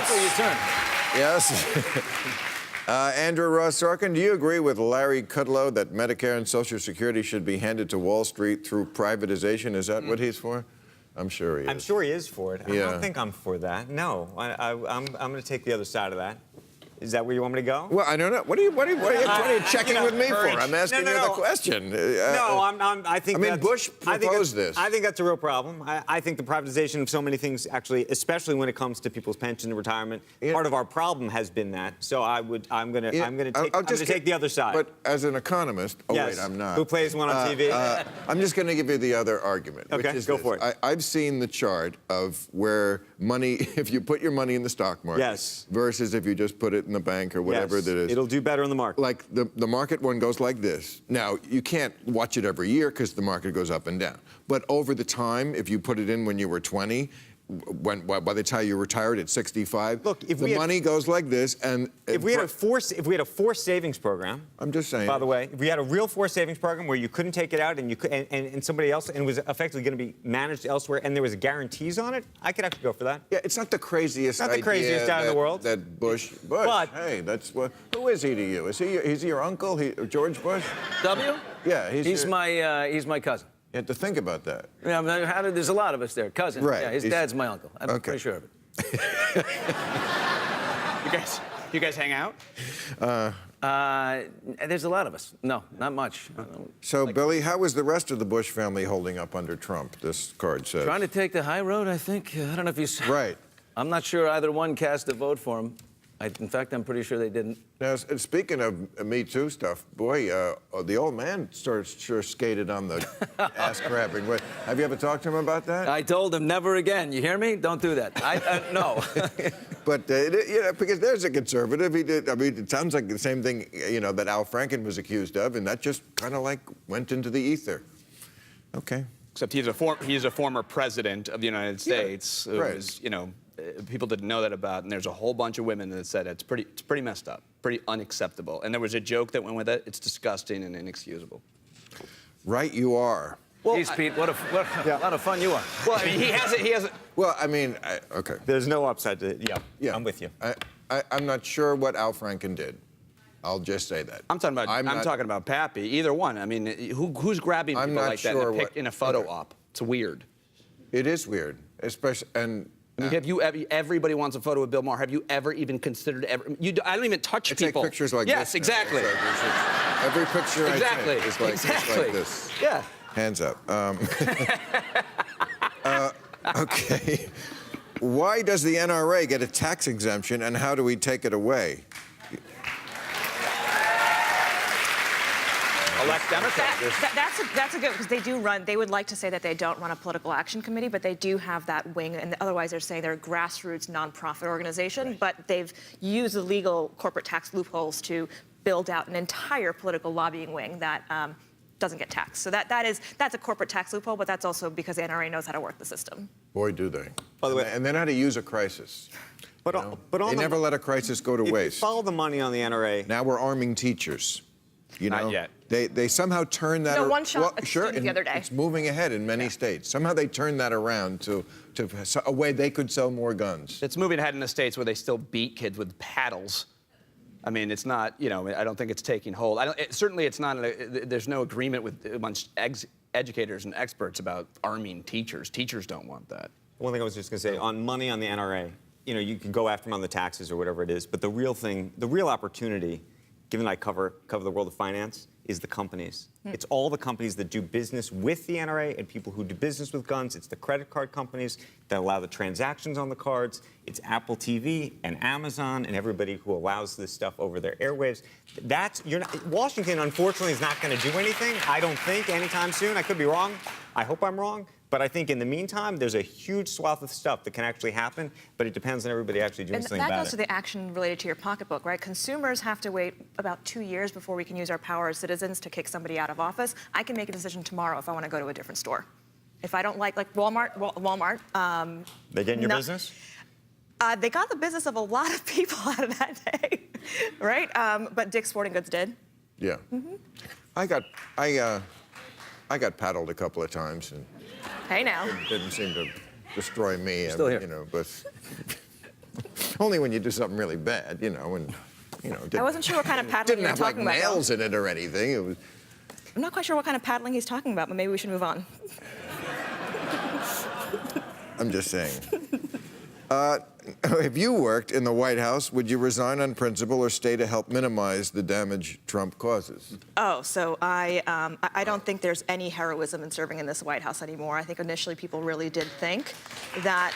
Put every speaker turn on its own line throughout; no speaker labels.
Michael, your turn.
Yes. Andrew Ross Sorkin, do you agree with Larry Kudlow that Medicare and Social Security should be handed to Wall Street through privatization? Is that what he's for? I'm sure he is.
I'm sure he is for it.
Yeah.
I don't think I'm for that. No, I'm going to take the other side of that. Is that where you want me to go?
Well, I don't know. What are you checking with me for? I'm asking you the question.
I think.
I mean, Bush proposed this.
I think that's a real problem. I think the privatization of so many things, actually, especially when it comes to people's pension and retirement, part of our problem has been that. So I'm going to take the other side.
But as an economist,
yes.
Wait, I'm not.
Who plays one on TV?
I'm just going to give you the other argument.
Okay,
which is
go for it.
I've seen the chart of where money, if you put your money in the stock market,
yes,
versus if you just put it in the bank or whatever that is.
It'll do better in the market.
Like the market one goes like this. Now, you can't watch it every year because the market goes up and down. But over the time, if you put it in when you were 20, by the time you retired at 65,
look, if
the money goes like this, and
if we had a forced savings program,
I'm just saying.
By the way, if we had a real forced savings program where you couldn't take it out and you could, and somebody else, and it was effectively going to be managed elsewhere, and there was guarantees on it, I could actually go for that.
Yeah, it's not the craziest.
Not the craziest guy in the world.
That Bush.
But
hey, that's what. Who is he to you? Is he your uncle? George Bush?
W?
Yeah,
he's my cousin.
You have to think about that.
Yeah, there's a lot of us there. Cousin.
Right.
Yeah, his dad's my uncle. I'm pretty sure of it.
You guys hang out?
There's a lot of us. No, not much.
So, Billy, how is the rest of the Bush family holding up under Trump, this card says?
Trying to take the high road, I think. I don't know if you...
Right.
I'm not sure either one cast a vote for him. In fact, I'm pretty sure they didn't.
Now, speaking of MeToo stuff, boy, the old man sure skated on the ass-grabbing. Have you ever talked to him about that?
I told him never again. You hear me? Don't do that. No.
But, because there's a conservative. He did. I mean, it sounds like the same thing, that Al Franken was accused of, and that just kind of like went into the ether. Okay.
Except he's a former president of the United States. Who is, people didn't know that about, and there's a whole bunch of women that said it's pretty messed up, pretty unacceptable. And there was a joke that went with it. It's disgusting and inexcusable.
Right, you are.
Well, jeez, Pete, what a lot of fun you are.
Well, I mean, he has it.
Well, I mean, okay.
There's no upside to it. Yeah, I'm with you.
I'm not sure what Al Franken did. I'll just say that.
I'm talking about Pappy. Either one. I mean, who's grabbing people like that in a photo op? It's weird.
It is weird, especially and.
Everybody wants a photo with Bill Maher. Have you ever even considered I don't even touch people.
Take pictures like this.
Yes, exactly.
Every picture I take is like this.
Yeah.
Hands up. Okay. Why does the NRA get a tax exemption, and how do we take it away?
Elect Democrats.
That's a good, because they would like to say that they don't run a political action committee, but they do have that wing, and otherwise they're saying they're a grassroots nonprofit organization, but they've used the legal corporate tax loopholes to build out an entire political lobbying wing that doesn't get taxed. So that's a corporate tax loophole, but that's also because the NRA knows how to work the system.
Boy, do they.
By the way,
and they know how to use a crisis.
But
they never let a crisis go to waste.
Follow the money on the NRA.
Now we're arming teachers.
Not yet.
They somehow turn that.
No, one shot the other day.
It's moving ahead in many states. Somehow they turn that around to a way they could sell more guns.
It's moving ahead in the states where they still beat kids with paddles. I mean, it's not. I don't think it's taking hold. Certainly, it's not. There's no agreement amongst educators and experts about arming teachers. Teachers don't want that.
One thing I was just going to say on money on the NRA. You can go after them on the taxes or whatever it is, but the real opportunity, given I cover the world of finance, is the companies. It's all the companies that do business with the NRA and people who do business with guns. It's the credit card companies that allow the transactions on the cards. It's Apple TV and Amazon and everybody who allows this stuff over their airwaves. Washington, unfortunately, is not going to do anything, I don't think, anytime soon. I could be wrong. I hope I'm wrong. But I think in the meantime, there's a huge swath of stuff that can actually happen, but it depends on everybody actually doing something about it.
And that goes to the action related to your pocketbook, right? Consumers have to wait about 2 years before we can use our power as citizens to kick somebody out of office. I can make a decision tomorrow if I want to go to a different store. If I don't like Walmart.
They get in your business?
They got the business of a lot of people out of that day, right? But Dick's Sporting Goods did.
Yeah. Mm-hmm. I got paddled a couple of times, and
hey now.
It didn't seem to destroy me.
Still here.
But Only when you do something really bad, you know, and, you know.
I wasn't sure what kind of paddling
Didn't
you were
have, like,
talking about. though.
nails in it or anything. It was...
I'm not quite sure what kind of paddling he's talking about, but maybe we should move on.
I'm just saying. If you worked in the White House, would you resign on principle or stay to help minimize the damage Trump causes?
Oh, so I don't think there's any heroism in serving in this White House anymore. I think initially people really did think that,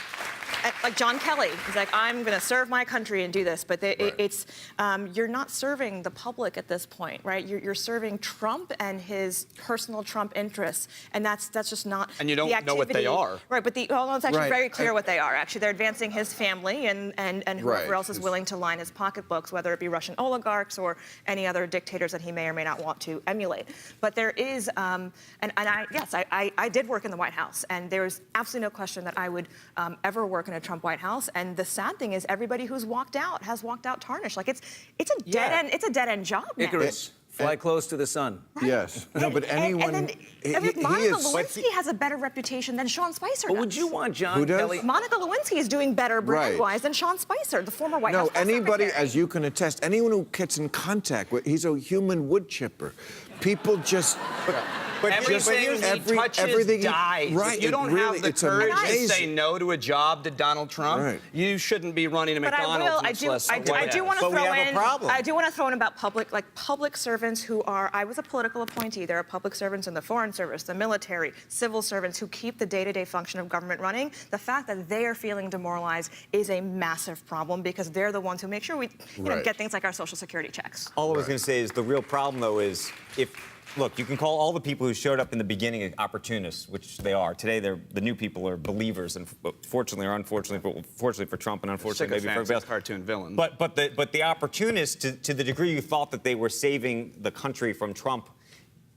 like John Kelly, he's like, I'm going to serve my country and do this, but it's you're not serving the public at this point, right? You're serving Trump and his personal Trump interests, and that's just not.
And you don't know what they are,
right? But it's actually
Right.
very clear what they are. Actually, they're advancing his family and whoever
Right.
else is willing to line his pocketbooks, whether it be Russian oligarchs or any other dictators that he may or may not want to emulate. But there is, I did work in the White House, and there's absolutely no question that I would ever work in a Trump White House. And the sad thing is, everybody who's walked out has walked out tarnished. Like it's a dead end. It's a dead end job now.
Icarus, fly close to the sun.
Yes. No, but anyone...
And then Monica Lewinsky has a better reputation than Sean Spicer
But
does.
would you want John
Who does?
Kelly?
Monica Lewinsky is doing better brand-wise than Sean Spicer, the former White House press
anybody,
secretary.
as you can attest, anyone who gets in contact with, he's a human wood chipper. People just...
Everything he touches
everything
dies.
Right,
If you don't
really,
have the
it's
courage to
amazing.
say no to a job to Donald Trump,
Right.
you shouldn't be running a
But
McDonald's.
I do want to
But we
throw
have a
in.
problem.
I do want to throw in about public servants who are. I was a political appointee. There are public servants in the Foreign Service, the military, civil servants who keep the day-to-day function of government running. The fact that they are feeling demoralized is a massive problem because they're the ones who make sure we,
Right.
get things like our Social Security checks.
All I was going to say is the real problem, though, is look, you can call all the people who showed up in the beginning opportunists, which they are. Today, the new people are believers, and fortunately or unfortunately, fortunately for Trump and unfortunately maybe for everybody else.
Cartoon villains.
But the opportunists, to the degree you thought that they were saving the country from Trump,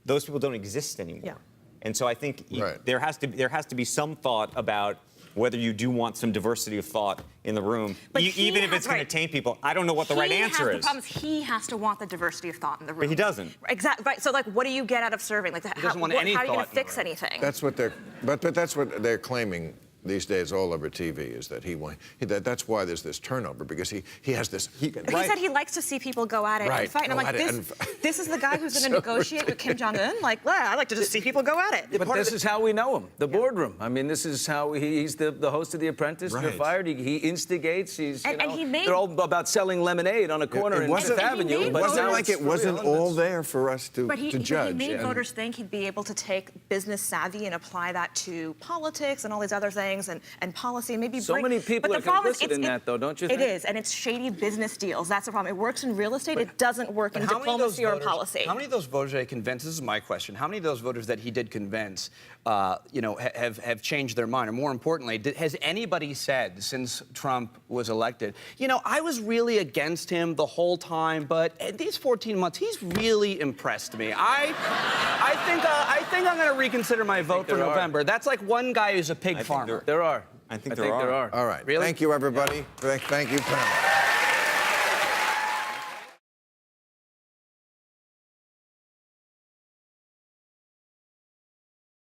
those people don't exist anymore.
Yeah.
And so I think
Right.
there has to be some thought about whether you do want some diversity of thought in the room,
But
even if it's going to taint people. I don't know what the right answer is.
The problem is he has to want the diversity of thought in the room.
But he doesn't.
Exactly. Right. So, like, what do you get out of serving? Like,
He doesn't want any
how are you going
thought
to
in the
fix
room.
anything?
That's what they're... But that's what they're claiming these days all over TV, is that that's why there's this turnover, because he has this...
He said he likes to see people go at it and fight. And I'm
go
like,
at it
this is the guy who's going to
So
negotiate with Kim Jong-un? Like, yeah, I like to just see people go at it.
But this is how we know him, the boardroom. I mean, this is how he's the host of The Apprentice. You're
Right.
fired. He instigates.
And he made-
They're all about selling lemonade on a corner in Fifth Avenue.
It
but
wasn't
now
like
it's
it wasn't
for real.
all there for us to judge.
He made voters think he'd be able to take business savvy and apply that to politics and all these other things and policy. Maybe
So many people
but
are
the problem is
complicit in that, though, don't you
It
think?
is, and it's shady business deals. That's the problem. It works in real estate. It doesn't work in diplomacy or in policy.
How many of those voters that he convinced, this is my question, how many of those voters that he did convince, have changed their mind? Or more importantly, has anybody said since Trump was elected, I was really against him the whole time, but in these 14 months, he's really impressed me. I think I'm going to reconsider my vote for
there are.
November. That's like one guy who's a pig farmer.
There are.
I think
there are.
All right.
Really?
Thank you, everybody. Thank you, panel.